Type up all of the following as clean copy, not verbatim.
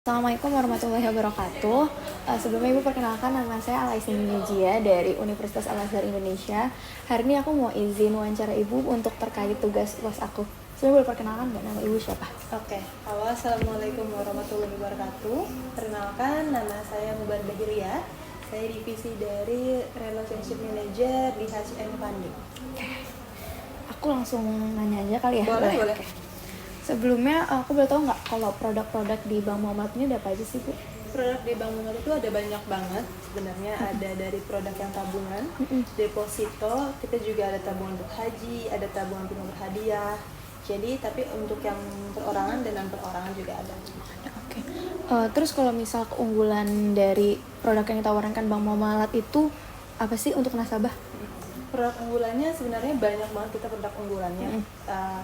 Assalamualaikum warahmatullahi wabarakatuh. Sebelumnya Ibu perkenalkan, nama saya Alaisin Nijia dari Universitas Al-Azhar Indonesia. Hari ini aku mau izin wawancara Ibu untuk terkait tugas UAS aku. Saya boleh perkenalkan nggak nama Ibu siapa? Oke, halo, assalamualaikum warahmatullahi wabarakatuh. Perkenalkan, nama saya Mubarak Bagiria. Saya divisi dari Relationship Manager di HCM Funding. Aku langsung nanya aja kali ya. Boleh. Sebelumnya aku boleh tahu nggak kalau produk-produk di Bank Muhammad ini ada apa aja sih Bu? Produk di Bank Muhammad itu ada banyak banget sebenarnya. Ada dari produk yang tabungan, deposito, kita juga ada tabungan untuk haji, ada tabungan untuk berhadiah. Jadi tapi untuk yang perorangan dan non perorangan juga ada. Oke. Terus kalau misal keunggulan dari produk yang ditawarkan Bank Muhammad itu apa sih untuk nasabah? Produk unggulannya sebenarnya banyak banget kita produk unggulannya.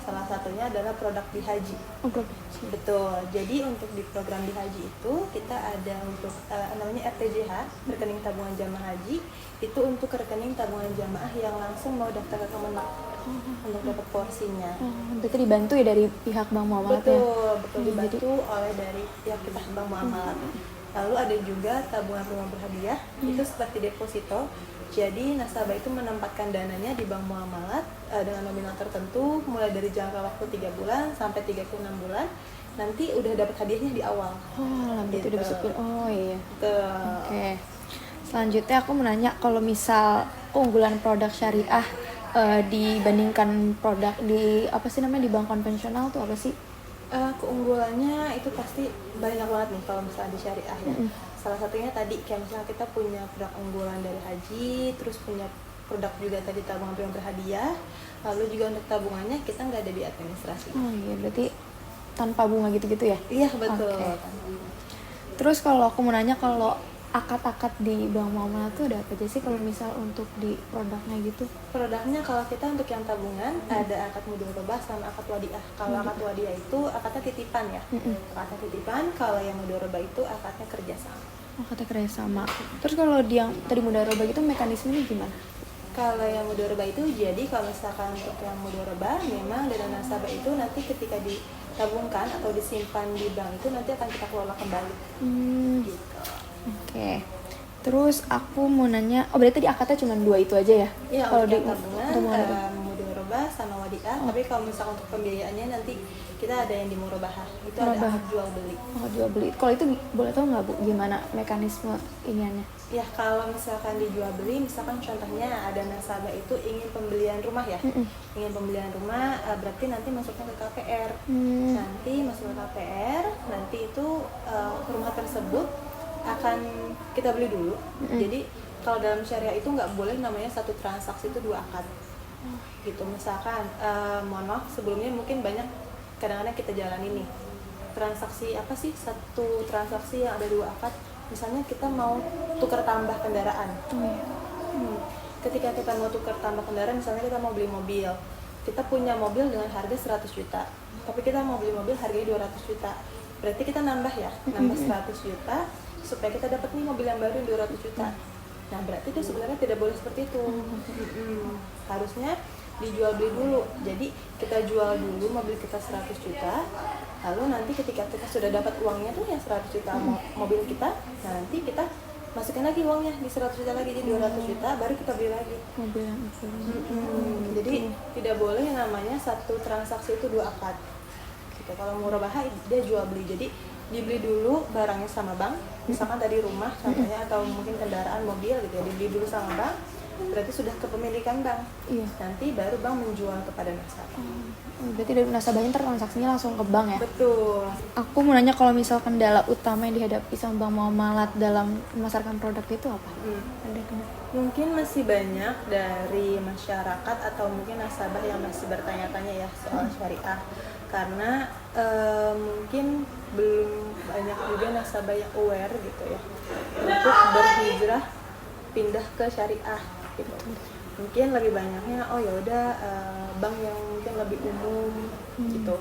Salah satunya adalah produk di haji. Betul. Jadi untuk di program di haji itu kita ada untuk namanya RTJH, rekening tabungan jamaah haji. Itu untuk rekening tabungan jamaah yang langsung mau daftar ke Kemenak untuk dapat porsinya. Berarti dibantu ya dari pihak Bank Muhammad Betul dibantu oleh dari pihak kita Bank Muhammad. Lalu ada juga tabungan rumah berhadiah, itu seperti deposito. Jadi nasabah itu menempatkan dananya di Bank Muamalat dengan nominal tertentu mulai dari jangka waktu 3 bulan sampai 36 bulan. Nanti udah dapat hadiahnya di awal. Gitu. Udah disebut. Oh iya. Betul. Oke. Selanjutnya aku mau nanya kalau misal keunggulan produk syariah dibandingkan produk di di bank konvensional tuh apa sih? Keunggulannya itu pasti banyak banget nih kalau misalnya di syariah ya. Salah satunya tadi kayak misalnya kita punya produk unggulan dari haji, terus punya produk juga tadi tabungan yang berhadiah, lalu juga untuk tabungannya kita nggak ada biaya administrasi. Oh iya, berarti tanpa bunga gitu-gitu ya? Iya betul. Okay. Terus kalau aku mau nanya kalau akad-akad di Bank Muamalah tuh ada apa aja sih kalau misal untuk di produknya gitu? Produknya kalau kita untuk yang tabungan ada akad mudharabah sama akad wadiah. Kalau akad wadiah itu akadnya titipan ya. Akadnya titipan, kalau yang mudharabah itu akadnya kerjasama. Akadnya kerjasama. Terus kalau yang tadi mudharabah itu mekanismenya gimana? Kalau yang mudharabah itu jadi kalau misalkan untuk yang mudharabah memang dana nasabah itu nanti ketika ditabungkan atau disimpan di bank itu nanti akan kita kelola kembali. Gitu. Oke. Terus aku mau nanya, berarti di akadnya cuma 2 itu aja ya? Iya, kalau di tabungan, mudharabah sama wadiah. Tapi kalau misalkan untuk pembiayaannya nanti kita ada yang di murabahah. Itu ada akad jual beli. Oh, jual beli. Kalau itu boleh tahu nggak Bu gimana mekanisme iniannya? Ya kalau misalkan dijual beli, misalkan contohnya ada nasabah itu ingin pembelian rumah ya. Ingin pembelian rumah, berarti nanti masuknya ke KPR. Nanti masuk ke KPR, nanti itu rumah tersebut akan kita beli dulu. Jadi kalau dalam syariah itu nggak boleh namanya satu transaksi itu 2 akad. Gitu misalkan mohon maaf sebelumnya mungkin banyak kadang-kadang kita jalani nih transaksi apa sih, satu transaksi yang ada 2 akad. Misalnya kita mau tukar tambah kendaraan. Ketika kita mau tukar tambah kendaraan, misalnya kita mau beli mobil, kita punya mobil dengan harga 100 juta tapi kita mau beli mobil harganya 200 juta, berarti kita nambah 100 juta supaya kita dapat nih mobil yang baru 200 juta. Nah berarti itu sebenarnya tidak boleh seperti itu. Harusnya dijual beli dulu. Jadi kita jual dulu mobil kita 100 juta, lalu nanti ketika kita sudah dapat uangnya tuh yang 100 juta mobil kita, nah nanti kita masukin lagi uangnya di 100 juta lagi, jadi 200 juta baru kita beli lagi mobil yang jadi tidak boleh yang namanya satu transaksi itu 2 akad gitu. Kalau murabahah dia jual beli, jadi dibeli dulu barangnya sama bank, misalkan tadi rumah contohnya atau mungkin kendaraan mobil gitu ya, dibeli dulu sama bank, berarti sudah kepemilikan bank. Nanti baru bank menjual kepada nasabah. Berarti dari nasabahnya transaksinya langsung ke bank ya? Betul. Aku mau nanya kalau misal kendala utama yang dihadapi sama Bank Muamalat dalam memasarkan produk itu apa? Mungkin masih banyak dari masyarakat atau mungkin nasabah yang masih bertanya-tanya ya soal syariah, karena mungkin belum banyak juga nasabah yang aware gitu ya untuk berhijrah pindah ke syariah gitu. Mungkin lebih banyaknya oh ya udah bank yang mungkin lebih umum gitu.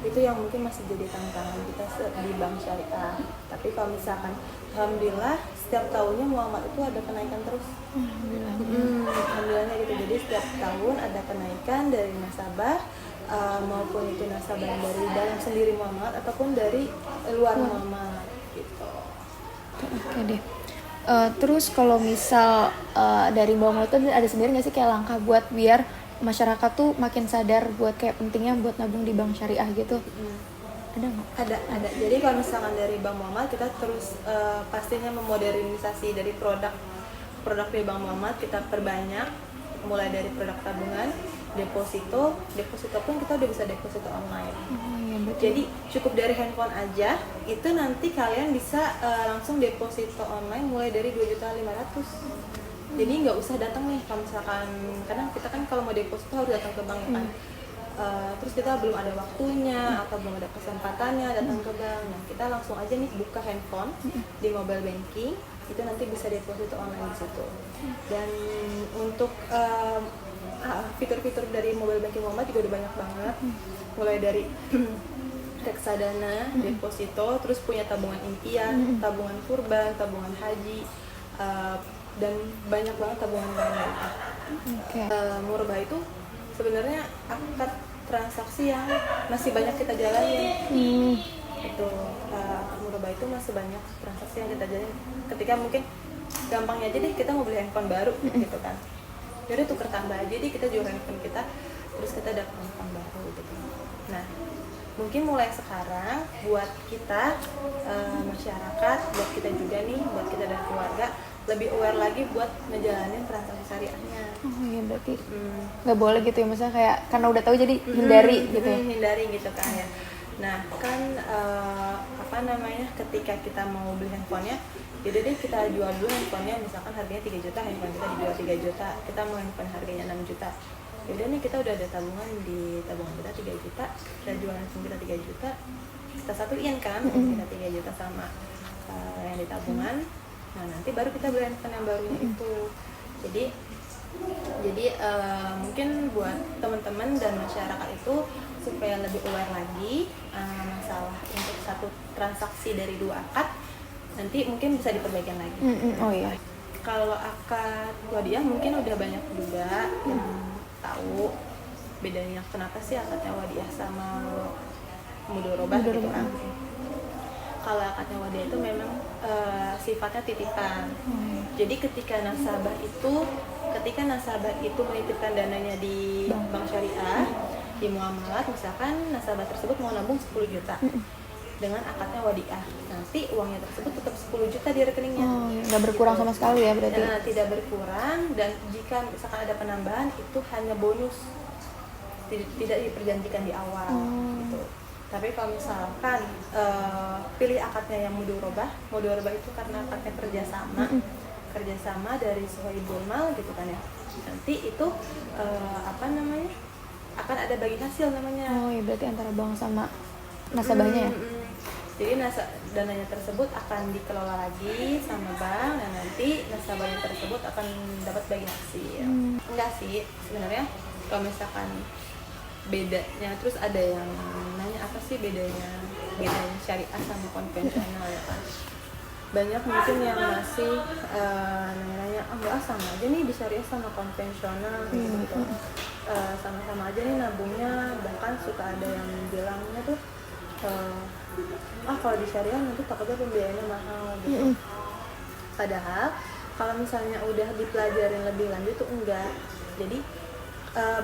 Itu yang mungkin masih jadi tantangan kita di bank syariah. Tapi kalau misalkan alhamdulillah setiap tahunnya Muhammad itu ada kenaikan terus. Alhamdulillahnya gitu. Jadi setiap tahun ada kenaikan dari nasabah maupun itu nasabah yang dari dalam sendiri Muhammad ataupun dari luar Muhammad. gitu. Oke deh. Terus kalau misal dari Mbak Mulut tuh ada sendiri nggak sih kayak langkah buat biar masyarakat tuh makin sadar buat kayak pentingnya buat nabung di bank syariah gitu? Ada nggak? Ada. Jadi kalau misalkan dari Bank Muhammad kita terus pastinya memodernisasi dari produk di Bank Muhammad, kita perbanyak mulai dari produk tabungan, deposito pun kita udah bisa deposito online. Oh, iya, betul. Jadi cukup dari handphone aja itu nanti kalian bisa langsung deposito online mulai dari 2.500.000. Jadi nggak usah datang nih kalau misalkan, karena kita kan kalau mau deposito harus datang ke bank ya kan. Terus kita belum ada waktunya atau belum ada kesempatannya datang ke bank. Nah, kita langsung aja nih buka handphone di mobile banking, itu nanti bisa deposito online di situ. Dan untuk fitur-fitur dari mobile banking Muhammad juga udah banyak banget. Mulai dari reksadana, deposito, terus punya tabungan impian, tabungan kurban, tabungan haji, dan banyak banget tabungan lain-lain. Oke. Murabah itu sebenarnya akad transaksi yang masih banyak kita jalani. Itu murabah itu masih banyak transaksi yang kita jalani. Ketika mungkin gampangnya aja deh kita mau beli handphone baru gitu kan. Jadi tuker tambah aja deh, kita jual handphone kita, terus kita dapat handphone baru gitu. Nah, mungkin mulai sekarang buat kita masyarakat, buat kita juga nih, buat kita dan keluarga lebih aware lagi buat ngejalanin transaksi syariahnya. Oh iya, berarti nggak boleh gitu ya, misalnya kayak karena udah tahu jadi hindari gitu ya. Hindari gitu kan ya. Nah kan ketika kita mau beli handphonenya, jadi deh kita jual dulu handphonenya, misalkan harganya 3 juta, handphone kita dijual 3 juta, kita mau handphone harganya 6 juta. Yaudah nih kita udah ada tabungan, di tabungan kita 3 juta, kita jual handphone kita 3 juta, kita satuin kan, kita 3 juta sama yang di tabungan. Nah nanti baru kita beli handphone yang barunya itu. Jadi mungkin buat teman-teman dan masyarakat itu supaya lebih aware lagi masalah untuk satu transaksi dari 2 akad, nanti mungkin bisa diperbaikan lagi. Oh iya. Kalau akad wadiah mungkin udah banyak juga yang tahu bedanya kenapa sih akadnya wadiah sama mudorobah gitu kan. Kalau akadnya wadiah itu memang sifatnya titipan. Jadi ketika nasabah itu menitipkan dananya di bank syariah, di muamalat, misalkan nasabah tersebut mau nabung 10 juta dengan akadnya wadiah, nanti uangnya tersebut tetap 10 juta di rekeningnya. Nggak berkurang sama sekali ya berarti? Tidak berkurang, dan jika misalkan ada penambahan itu hanya bonus, tidak diperjanjikan di awal gitu. Tapi kalau misalkan pilih akadnya yang mudorobah itu karena akadnya kerjasama dari sohibul mal gitu kan ya. Nanti itu akan ada bagi hasil namanya. Oh iya, berarti antara bank sama nasabahnya ya? Jadi dananya tersebut akan dikelola lagi sama bank, dan nanti nasabahnya tersebut akan dapat bagi hasil. Enggak sih, sebenarnya kalau misalkan bedanya, terus ada yang nanya apa sih bedanya syariah sama konvensional ya kan. Banyak mungkin yang masih nanya enggak sama aja nih di syariah sama konvensional gitu. Sama-sama aja nih nabungnya, bahkan suka ada yang bilangnya tuh kalau di syariah nanti takutnya pembiayaannya mahal gitu. Padahal kalau misalnya udah dipelajarin lebih lanjut tuh enggak. Jadi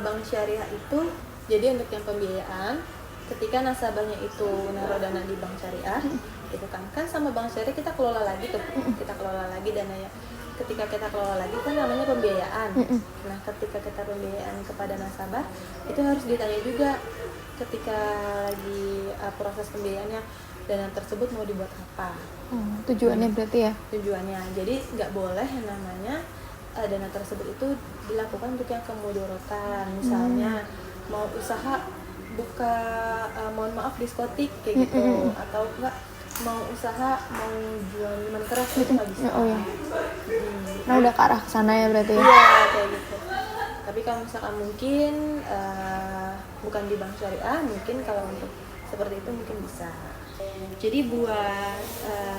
bank syariah itu jadi untuk yang pembiayaan, ketika nasabahnya itu naruh dana di bank syariah gitu kan sama bank syariah kita kelola lagi tuh, kita kelola lagi dananya. Ketika kita kelola lagi kan namanya pembiayaan. Nah ketika kita pembiayaan kepada nasabah itu harus ditanya juga ketika lagi proses pembiayaannya, dana tersebut mau dibuat apa. Tujuannya berarti ya? Tujuannya, jadi nggak boleh yang namanya dana tersebut itu dilakukan untuk yang kemudorotan. Misalnya mau usaha buka mohon maaf diskotik kayak gitu, atau enggak mau usaha mau jual minuman keras itu nggak bisa. Nah udah ke arah kesana ya berarti ya? Iya kayak gitu. Tapi kalau misalkan mungkin bukan di bank syariah, mungkin kalau untuk seperti itu mungkin bisa. Jadi buat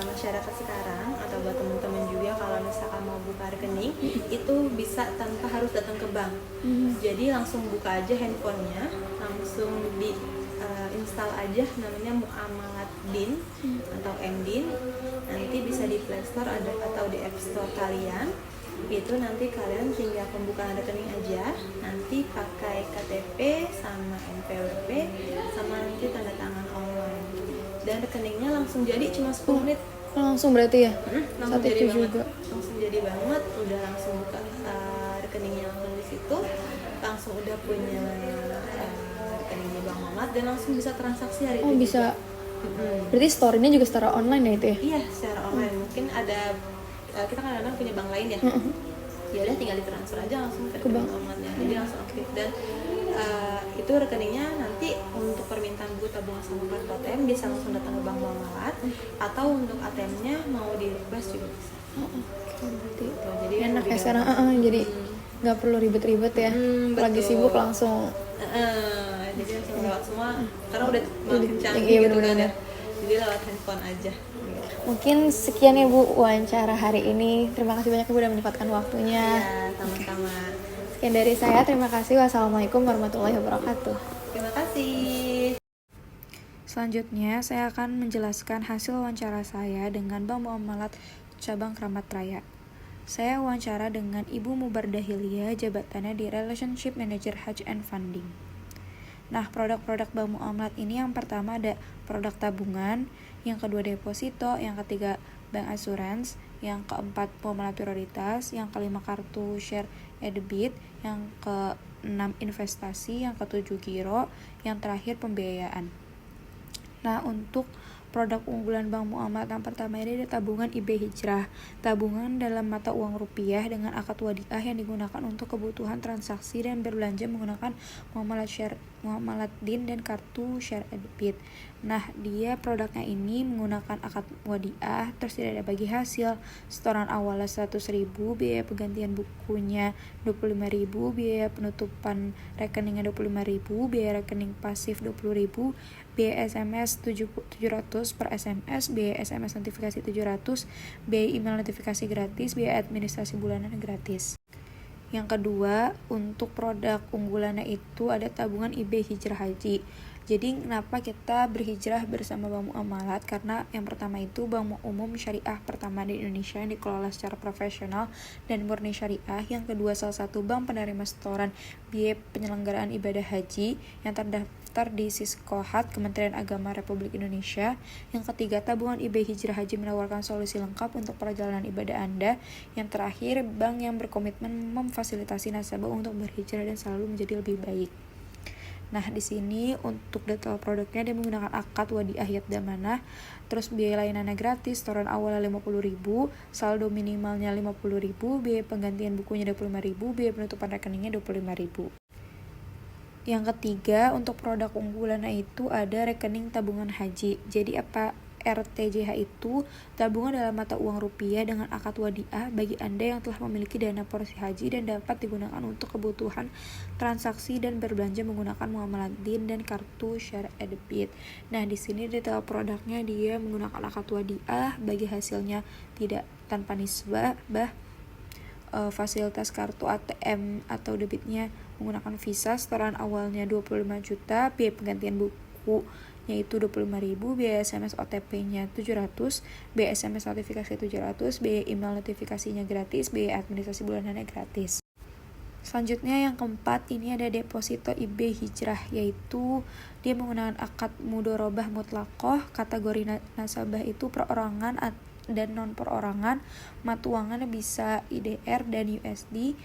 masyarakat sekarang atau buat teman-teman juga, kalau misalkan mau buka rekening itu bisa tanpa harus datang ke bank. Jadi langsung buka aja handphonenya, langsung di install aja namanya Muamalat Din atau MDin. Nanti bisa di Play Store atau di App Store kalian. Itu nanti kalian tinggal pembukaan rekening aja, nanti pakai KTP sama NPWP sama nanti tanda tangan online, dan rekeningnya langsung jadi cuma 10 menit. Langsung berarti ya? Langsung Saat jadi itu banget juga. langsung jadi banget, udah langsung buka rekeningnya langsung di situ, langsung udah punya rekeningnya Bank Mamat dan langsung bisa transaksi hari itu Bisa. juga. Berarti store-nya juga secara online ya itu ya? Iya, secara online. Mungkin ada kita kadang-kadang punya bank lain ya. Ya udah tinggal ditransfer aja langsung ke bank Mamatnya. Jadi langsung aktif, dan itu rekeningnya nanti untuk permintaan buku tabungan sama kartu ATM bisa langsung datang ke Bank Mamat, atau untuk ATM-nya mau di request juga bisa. Berarti Jadi enak ya sekarang, jadi nggak perlu ribet-ribet ya. Lagi betul. sibuk langsung. Jadi langsung lewat semua, karena udah makin canggih iya, gitu kan bener-bener. ya. Jadi lewat handphone aja. Mungkin sekian ya Bu wawancara hari ini. Terima kasih banyak Ibu udah menyempatkan waktunya. Ya, sama-sama. Sekian dari saya, terima kasih. Wassalamualaikum warahmatullahi wabarakatuh. Terima kasih. Selanjutnya, saya akan menjelaskan hasil wawancara saya dengan Bank Muamalat Cabang Kramat Raya. Saya wawancara dengan Ibu Mubardah Hilya, jabatannya di Relationship Manager Hajj and Funding. Nah, produk-produk Bank Muamalat ini yang pertama ada produk tabungan, yang kedua deposito, yang ketiga bank assurance, yang keempat muamalat prioritas, yang kelima kartu share debit, yang keenam investasi, yang ketujuh giro, yang terakhir pembiayaan. Nah, untuk produk unggulan Bank Muamalat yang pertama ini ada tabungan IB Hijrah. Tabungan dalam mata uang rupiah dengan akad wadiah yang digunakan untuk kebutuhan transaksi dan berbelanja menggunakan muamalat din dan kartu share debit. Nah, dia produknya ini menggunakan akad wadiah, terus tidak ada bagi hasil. Setoran awalnya 100.000, biaya penggantian bukunya 25.000, biaya penutupan rekeningnya 25.000, biaya rekening pasif 20.000, biaya SMS 700 per SMS, biaya SMS notifikasi 700, biaya email notifikasi gratis, biaya administrasi bulanan gratis. Yang kedua, untuk produk unggulannya itu ada tabungan IB Hijrah Haji. Jadi kenapa kita berhijrah bersama Bank Muamalat? Karena yang pertama itu bank umum syariah pertama di Indonesia yang dikelola secara profesional dan murni syariah. Yang kedua, salah satu bank penerima setoran biaya penyelenggaraan ibadah haji yang terdaftar di Siskohat Kementerian Agama Republik Indonesia. Yang ketiga, tabungan IB Hijrah Haji menawarkan solusi lengkap untuk perjalanan ibadah Anda. Yang terakhir, bank yang berkomitmen memfasilitasi nasabah untuk berhijrah dan selalu menjadi lebih baik. Nah, di sini untuk detail produknya dia menggunakan akad wadiah yadamanah, terus biaya layanannya gratis, setoran awalnya 50.000, saldo minimalnya 50.000, biaya penggantian bukunya 25.000, biaya penutupan rekeningnya 25.000. Yang ketiga, untuk produk unggulannya itu ada rekening tabungan haji. Jadi apa RTJH itu? Tabungan dalam mata uang rupiah dengan akad wadiah bagi Anda yang telah memiliki dana porsi haji dan dapat digunakan untuk kebutuhan transaksi dan berbelanja menggunakan muamalat din dan kartu share debit. Nah, di sini detail produknya dia menggunakan akad wadiah bagi hasilnya tidak tanpa nisbah, fasilitas kartu ATM atau debitnya menggunakan Visa, setoran awalnya 25 juta, biaya penggantian buku yaitu 25.000, biaya SMS OTP-nya 700, biaya SMS notifikasi 700, biaya email notifikasinya gratis, biaya administrasi bulanannya gratis. Selanjutnya yang keempat, ini ada deposito IB Hijrah, yaitu dia menggunakan akad mudorobah mutlakoh, kategori nasabah itu perorangan dan non perorangan, mata uangannya bisa IDR dan USD,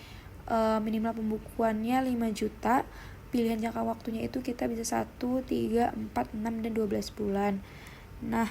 minimal pembukuannya 5 juta, pilihan jangka waktunya itu kita bisa 1, 3, 4, 6, dan 12 bulan. Nah,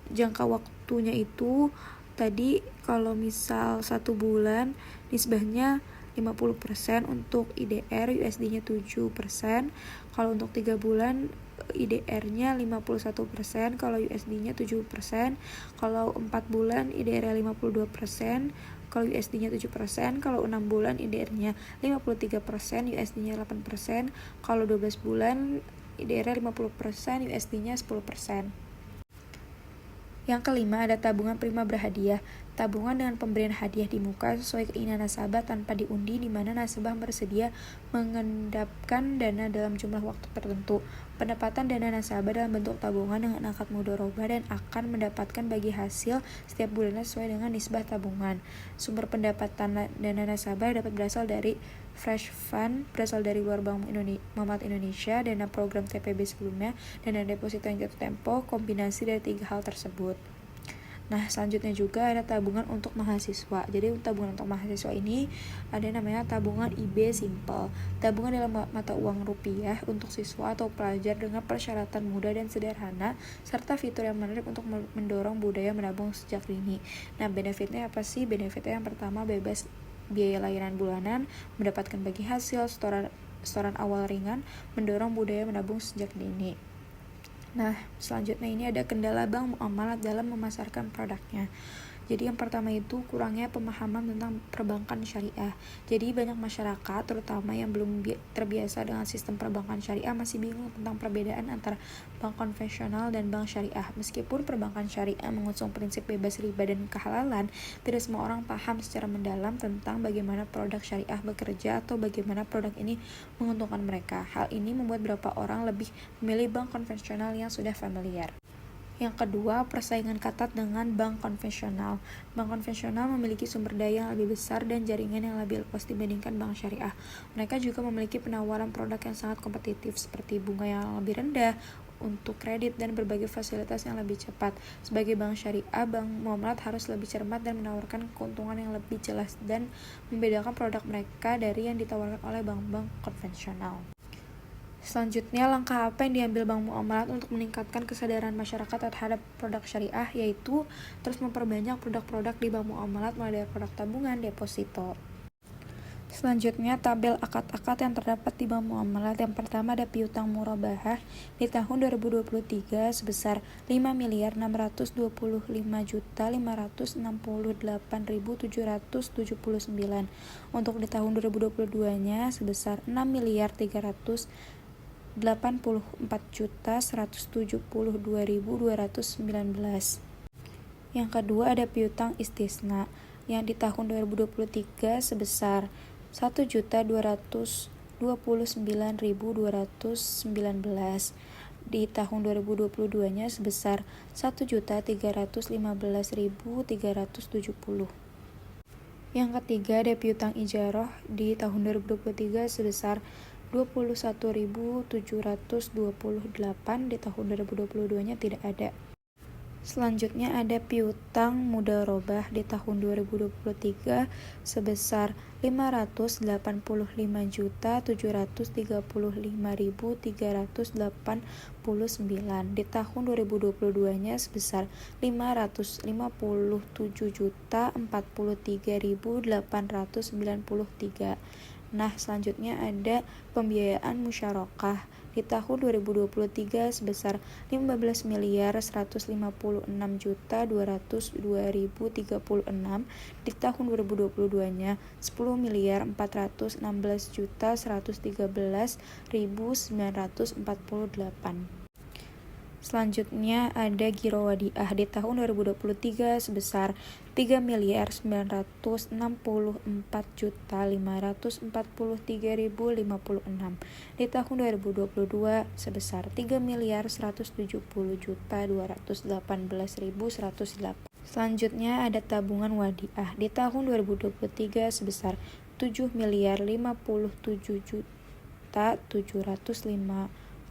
jangka waktunya itu tadi kalau misal 1 bulan nisbahnya 50% untuk IDR, USD-nya 7%. Kalau untuk 3 bulan IDR-nya 51%, kalau USD-nya 7%. Kalau 4 bulan IDR-nya 52%, kalau USD-nya 7%, kalau 6 bulan IDR-nya 53%, USD-nya 8%, kalau 12 bulan IDR-nya 50%, USD-nya 10%. Yang kelima ada tabungan prima berhadiah. Tabungan dengan pemberian hadiah di muka sesuai keinginan nasabah tanpa diundi, di mana nasabah bersedia mengendapkan dana dalam jumlah waktu tertentu. Pendapatan dana nasabah dalam bentuk tabungan dengan akad mudharabah dan akan mendapatkan bagi hasil setiap bulannya sesuai dengan nisbah tabungan. Sumber pendapatan dana nasabah dapat berasal dari fresh fund, berasal dari luar Bank Muamalat Indonesia, dana program TPB sebelumnya, dana deposito yang jatuh tempo, kombinasi dari 3 hal tersebut. Nah, selanjutnya juga ada tabungan untuk mahasiswa. Jadi tabungan untuk mahasiswa ini ada namanya tabungan IB Simple. Tabungan dalam mata uang rupiah untuk siswa atau pelajar dengan persyaratan mudah dan sederhana, serta fitur yang menarik untuk mendorong budaya menabung sejak dini. Nah, benefitnya apa sih? Benefitnya yang pertama bebas biaya layanan bulanan, mendapatkan bagi hasil, setoran awal ringan, mendorong budaya menabung sejak dini. Nah, selanjutnya ini ada kendala bank muamalat dalam memasarkan produknya. Jadi yang pertama itu kurangnya pemahaman tentang perbankan syariah. Jadi banyak masyarakat, terutama yang belum terbiasa dengan sistem perbankan syariah, masih bingung tentang perbedaan antara bank konvensional dan bank syariah. Meskipun perbankan syariah mengusung prinsip bebas riba dan kehalalan, tidak semua orang paham secara mendalam tentang bagaimana produk syariah bekerja atau bagaimana produk ini menguntungkan mereka. Hal ini membuat beberapa orang lebih memilih bank konvensional yang sudah familiar. Yang kedua, persaingan ketat dengan bank konvensional. Bank konvensional memiliki sumber daya yang lebih besar dan jaringan yang lebih luas dibandingkan bank syariah. Mereka juga memiliki penawaran produk yang sangat kompetitif seperti bunga yang lebih rendah untuk kredit dan berbagai fasilitas yang lebih cepat. Sebagai bank syariah, bank muamalat harus lebih cermat dan menawarkan keuntungan yang lebih jelas dan membedakan produk mereka dari yang ditawarkan oleh bank-bank konvensional. Selanjutnya, langkah apa yang diambil Bank Muamalat untuk meningkatkan kesadaran masyarakat terhadap produk syariah, yaitu terus memperbanyak produk-produk di Bank Muamalat mulai dari produk tabungan, deposito. Selanjutnya, tabel akad-akad yang terdapat di Bank Muamalat. Yang pertama ada piutang murabahah di tahun 2023 sebesar 5.568.568.779. Untuk di tahun 2022-nya sebesar 6.384.172.219. Yang kedua ada piutang istisna yang di tahun 2023 sebesar 1.229.219. Di tahun 2022-nya sebesar 1.315.370. Yang ketiga ada piutang ijarah di tahun 2023 sebesar 21.728. Di tahun 2022-nya tidak ada. Selanjutnya ada piutang mudharabah di tahun 2023 sebesar 585.735.389. Di tahun 2022-nya sebesar 557.043.893. Nah, selanjutnya ada pembiayaan musyarakah di tahun 2023 sebesar 15.156.202.036. Di tahun 2022-nya 10.416.113.948. Selanjutnya ada giro wadiah di tahun 2023 sebesar 3.964.543.056. Di tahun 2022 sebesar 3.170.218.108. Selanjutnya ada tabungan wadiah di tahun 2023 sebesar 7.050.705.628.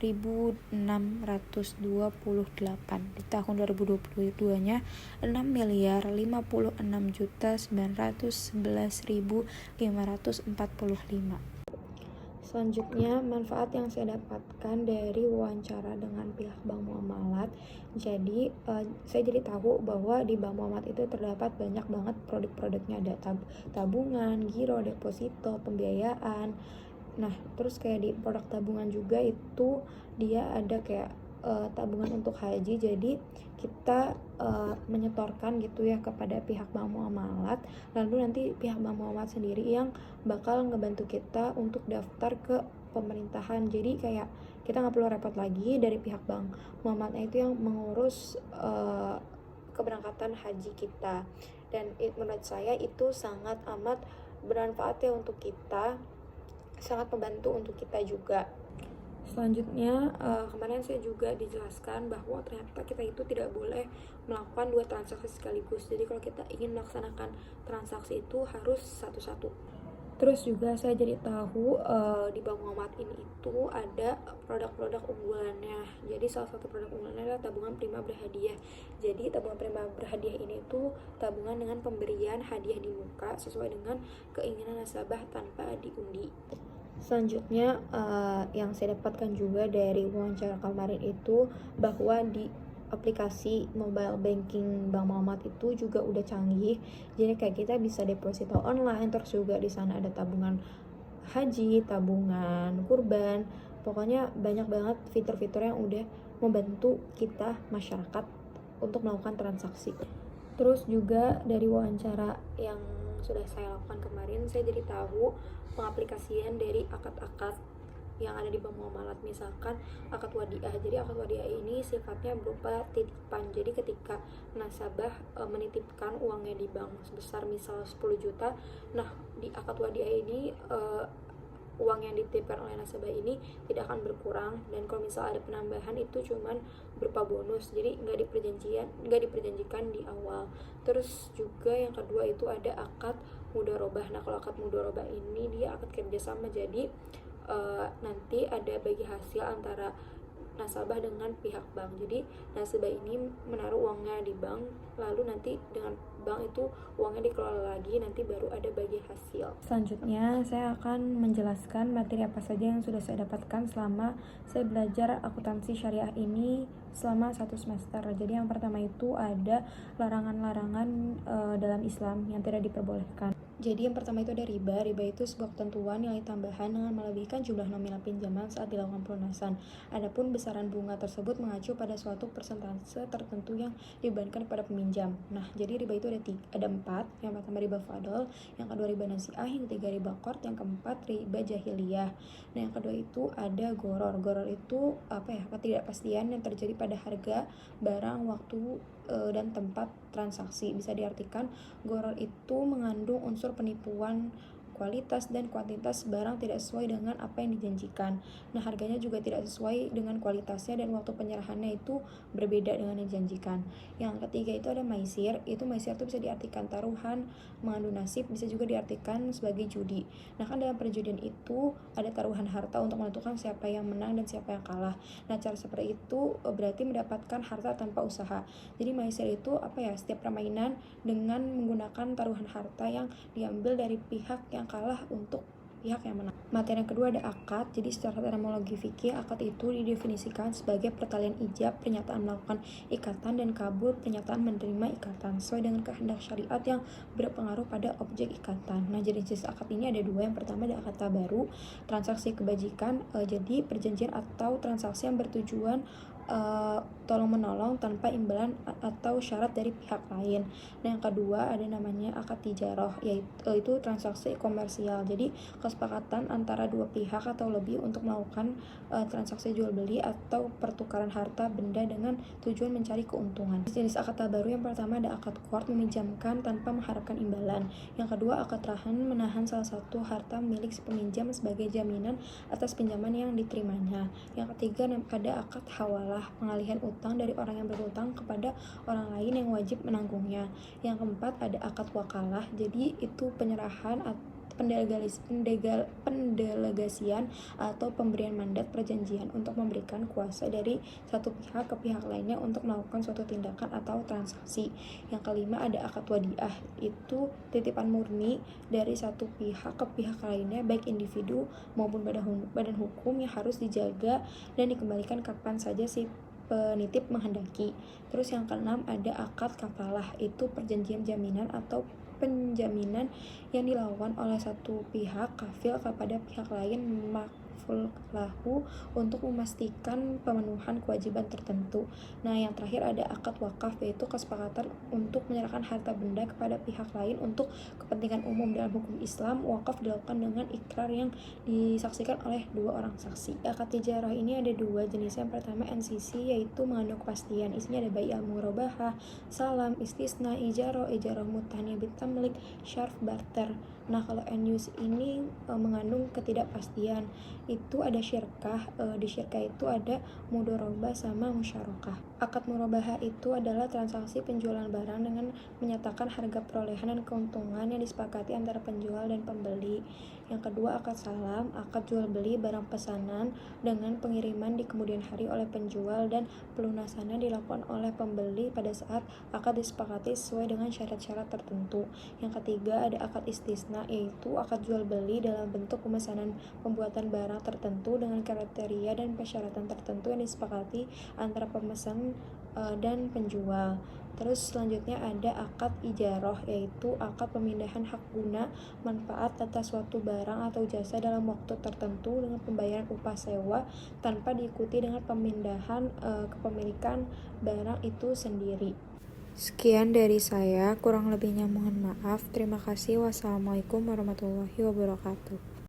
Di tahun 2022-nya 6.056.911.545. Selanjutnya, manfaat yang saya dapatkan dari wawancara dengan pihak Bank Muamalat. Jadi, saya jadi tahu bahwa di Bank Muamalat itu terdapat banyak banget produk-produknya. Ada tabungan, giro, deposito, pembiayaan. Nah, terus kayak di produk tabungan juga itu dia ada kayak tabungan untuk haji. Jadi kita menyetorkan gitu ya kepada pihak Bank Muamalat, lalu nanti pihak Bank Muamalat sendiri yang bakal ngebantu kita untuk daftar ke pemerintahan. Jadi kayak kita nggak perlu repot lagi, dari pihak Bank Muamalatnya itu yang mengurus keberangkatan haji kita. Dan menurut saya itu sangat amat bermanfaat ya untuk kita, sangat membantu untuk kita juga. Selanjutnya, kemarin saya juga dijelaskan bahwa ternyata kita itu tidak boleh melakukan 2 transaksi sekaligus. Jadi kalau kita ingin melaksanakan transaksi itu harus satu-satu. Terus juga saya jadi tahu di Bank Muhammad ini itu ada produk-produk unggulannya. Jadi salah satu produk unggulannya adalah tabungan prima berhadiah. Jadi tabungan prima berhadiah ini tuh tabungan dengan pemberian hadiah di muka sesuai dengan keinginan nasabah tanpa diundi. Selanjutnya yang saya dapatkan juga dari wawancara kemarin itu bahwa di aplikasi mobile banking Bank Muhammad itu juga udah canggih. Jadi kayak kita bisa deposito online, terus juga di sana ada tabungan haji, tabungan kurban. Pokoknya banyak banget fitur-fitur yang udah membantu kita masyarakat untuk melakukan transaksi. Terus juga dari wawancara yang sudah saya lakukan kemarin, saya jadi tahu pengaplikasian dari akad-akad yang ada di Bank Muamalat, misalkan akad wadiah. Jadi akad wadiah ini sifatnya berupa titipan. Jadi ketika nasabah menitipkan uangnya di bank sebesar misal 10 juta, nah di akad wadiah ini uang yang dititipkan oleh nasabah ini tidak akan berkurang, dan kalau misal ada penambahan itu cuman berupa bonus, jadi nggak diperjanjikan di awal. Terus juga yang kedua itu ada akad mudharabah. Nah kalau akad mudharabah ini dia akad kerjasama, jadi nanti ada bagi hasil antara nasabah dengan pihak bank. Jadi nasabah ini menaruh uangnya di bank, lalu nanti dengan bank itu uangnya dikelola lagi, nanti baru ada bagi hasil. Selanjutnya saya akan menjelaskan materi apa saja yang sudah saya dapatkan selama saya belajar akuntansi syariah ini selama 1 semester. Jadi yang pertama itu ada larangan-larangan dalam Islam yang tidak diperbolehkan. Jadi yang pertama itu ada riba. Riba itu sebuah ketentuan nilai tambahan dengan melebihkan jumlah nominal pinjaman saat dilakukan pelunasan. Adapun besaran bunga tersebut mengacu pada suatu persentase tertentu yang dibebankan kepada peminjam. Nah, jadi riba itu ada 4. Yang pertama riba fadl, yang kedua riba nasi'ah, yang ketiga riba qard, yang keempat riba jahiliyah. Nah, yang kedua itu ada goror. Goror itu ketidakpastian yang terjadi pada harga barang, waktu dan tempat transaksi. Bisa diartikan goror itu mengandung unsur penipuan kualitas dan kuantitas barang tidak sesuai dengan apa yang dijanjikan. Nah, harganya juga tidak sesuai dengan kualitasnya dan waktu penyerahannya itu berbeda dengan yang dijanjikan. Yang ketiga itu ada maisir. Maisir itu bisa diartikan taruhan, mengandung nasib, bisa juga diartikan sebagai judi. Nah, kan dalam perjudian itu ada taruhan harta untuk menentukan siapa yang menang dan siapa yang kalah. Nah, cara seperti itu berarti mendapatkan harta tanpa usaha. Jadi maisir itu setiap permainan dengan menggunakan taruhan harta yang diambil dari pihak yang kalah untuk pihak yang menang. Materi yang kedua ada akad. Jadi secara terminologi fikih, akad itu didefinisikan sebagai pertalian ijab, pernyataan melakukan ikatan, dan kabul, pernyataan menerima ikatan sesuai dengan kehendak syariat yang berpengaruh pada objek ikatan. Nah, jenis akad ini ada 2. Yang pertama ada akad tabaru, transaksi kebajikan. Jadi perjanjian atau transaksi yang bertujuan tolong menolong tanpa imbalan atau syarat dari pihak lain. Nah, yang kedua ada namanya akad tijarah, yaitu transaksi komersial. Jadi kesepakatan antara 2 pihak atau lebih untuk melakukan transaksi jual beli atau pertukaran harta benda dengan tujuan mencari keuntungan. Jenis akad tabaru yang pertama ada akad qard, meminjamkan tanpa mengharapkan imbalan. Yang kedua akad rahan, menahan salah satu harta milik si peminjam sebagai jaminan atas pinjaman yang diterimanya. Yang ketiga ada akad hawalah, pengalihan utang dari orang yang berhutang kepada orang lain yang wajib menanggungnya. Yang keempat ada akad wakalah. Jadi itu penyerahan pendelegasian atau pemberian mandat perjanjian untuk memberikan kuasa dari satu pihak ke pihak lainnya untuk melakukan suatu tindakan atau transaksi. Yang kelima ada akad wadiah, itu titipan murni dari satu pihak ke pihak lainnya, baik individu maupun badan hukum, yang harus dijaga dan dikembalikan kapan saja si penitip menghendaki. Terus yang keenam ada akad kafalah, itu perjanjian jaminan atau penjaminan yang dilakukan oleh satu pihak kafil kepada pihak lain makful lahu untuk memastikan pemenuhan kewajiban tertentu. Nah, yang terakhir ada akad wakaf, yaitu kesepakatan untuk menyerahkan harta benda kepada pihak lain untuk kepentingan umum. Dalam hukum Islam, wakaf dilakukan dengan ikrar yang disaksikan oleh 2 orang saksi. Akad ijarah ini ada 2 jenis. Yang pertama NCC, yaitu mengandung kepastian. Isinya ada bai al-murabahah, salam, istisna, ijarah mutahnya bitamlik, syarf, barter. Nah, kalau NUC ini mengandung ketidakpastian. Itu ada syirkah, di syirkah itu ada mudorobah sama musyarakah. Akad murabahah itu adalah transaksi penjualan barang dengan menyatakan harga perolehan dan keuntungan yang disepakati antara penjual dan pembeli. Yang kedua akad salam, akad jual beli barang pesanan dengan pengiriman di kemudian hari oleh penjual dan pelunasannya dilakukan oleh pembeli pada saat akad disepakati sesuai dengan syarat-syarat tertentu. Yang ketiga ada akad istisna, yaitu akad jual beli dalam bentuk pemesanan pembuatan barang tertentu dengan kriteria dan persyaratan tertentu yang disepakati antara pemesan dan penjual. Terus selanjutnya ada akad ijarah, yaitu akad pemindahan hak guna manfaat atas suatu barang atau jasa dalam waktu tertentu dengan pembayaran upah sewa tanpa diikuti dengan pemindahan kepemilikan barang itu sendiri. Sekian dari saya, kurang lebihnya mohon maaf. Terima kasih. Wassalamualaikum warahmatullahi wabarakatuh.